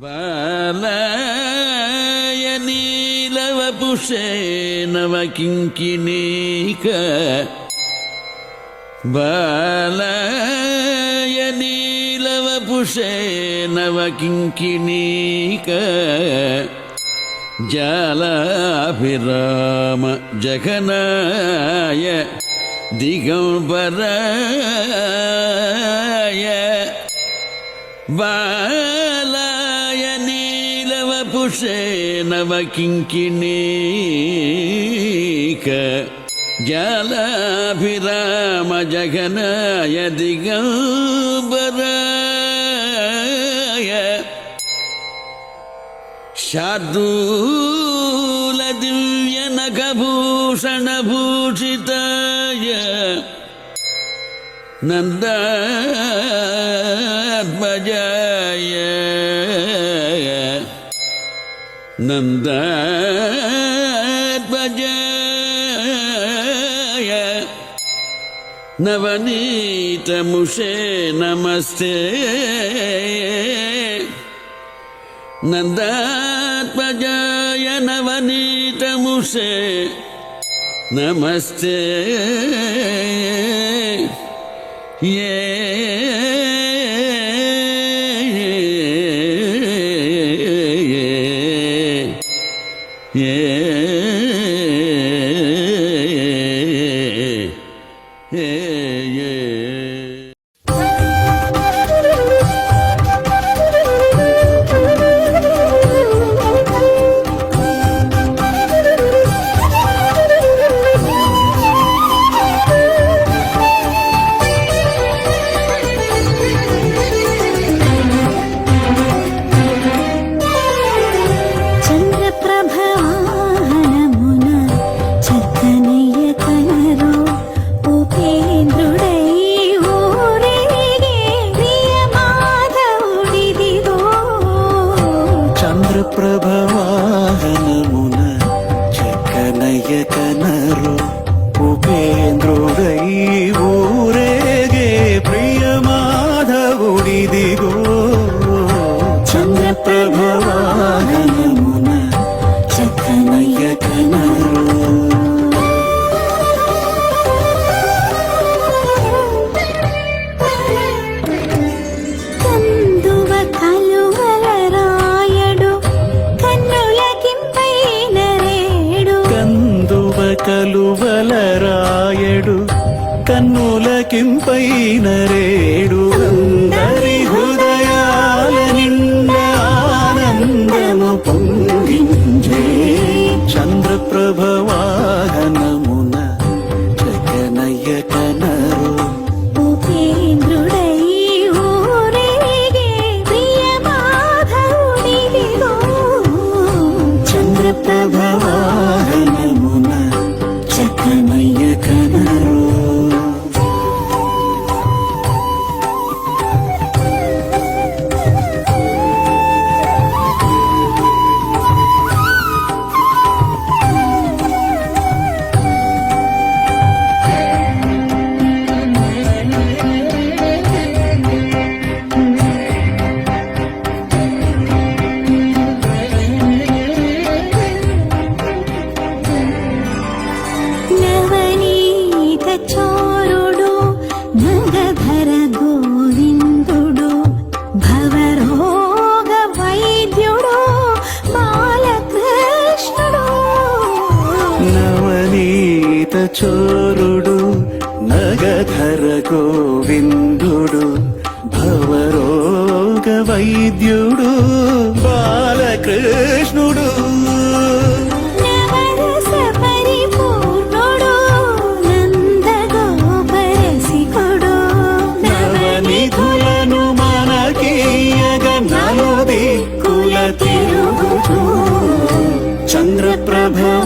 బాలయ నీలవపుషే నవకింకినీక బాలయ నీలవపుషే నవకింకినీక జాలాభిరామ జగనాయ దిగంబరాయ బాలాయ నీలవపుషే నవకింకినీక జాలాభిరామ జగనాయ దిగంబరాయ శార్దూల దివ్య నఖభూషణ భూషితాయ నందాత్మజాయ నందాత్మజాయ నవనీతముషే నమస్తే నందాత్మజాయ నవనీతముషే నమస్తే ప్రభవాహనమున చక్కనయ్య కనరు ఉపేంద్రుడై ఊరేగే ప్రియమాధవుడిదిగో చంద్రప్రభవాహనమున చక్కనయ్య కనరు కలువలరాయడు కన్నులకింపైన రేడు అందరి హృదయాల నిండా ఆనందము పొంగించే చంద్రప్రభవాహనమున జగనయ్య కనరు ఉపేంద్రుడై ఊరేగే ప్రియమాధవుడిదిగో చంద్రప్రభవాహనమున చక్కనయ్య కనరు చోరుడు నగధర గోవిందుడు భవరోగ వైద్యుడు బాలకృష్ణుడు నవనీత చోరుడు నగధర గోవిందుడు భవరోగ వైద్యుడు బాలకృష్ణుడు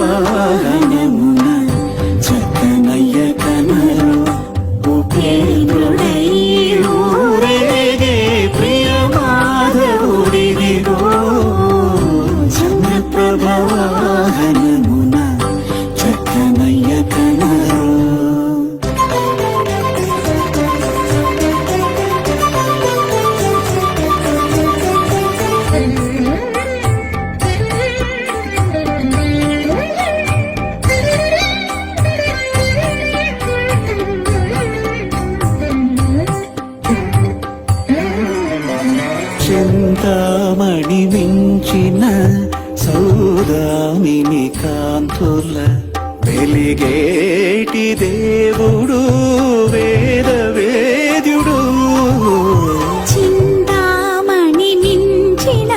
చంద్రప్రభవాహనమున చక్కనయ్య కనరు ఉపేంద్రుడై ఊరేగే ప్రియమాధవుడిదిగో చంద్రప్రభ చింతామణి మించిన సౌదామిని కాంతుల వెలిగేటి దేవుడు వేద వేద్యుడు చింతామణి మించిన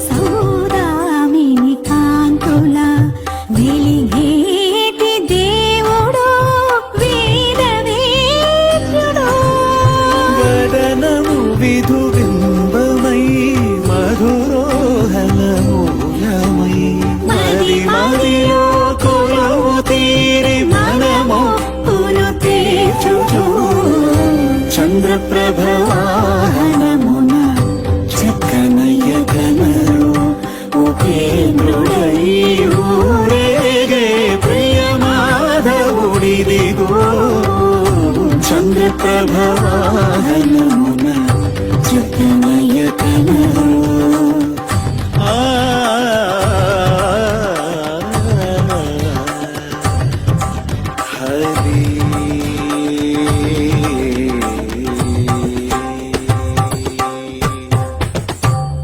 సౌదామిని కాంతుల వెలిగేటి దేవుడు వేదవేద్యుడు వదనము విధు బింబమై మధురోహల మూలమై మది మదిలో కొలువు తీరి మనము పులు తీర్చుచు చంద్రప్రభవాహనమున చక్కనయ్య కనరు ఉపేంద్రుడై ఊరేగే ప్రియమాధవుడిదిగో చంద్రప్రభవాహనమున చక్కనయ్య కనరు హరి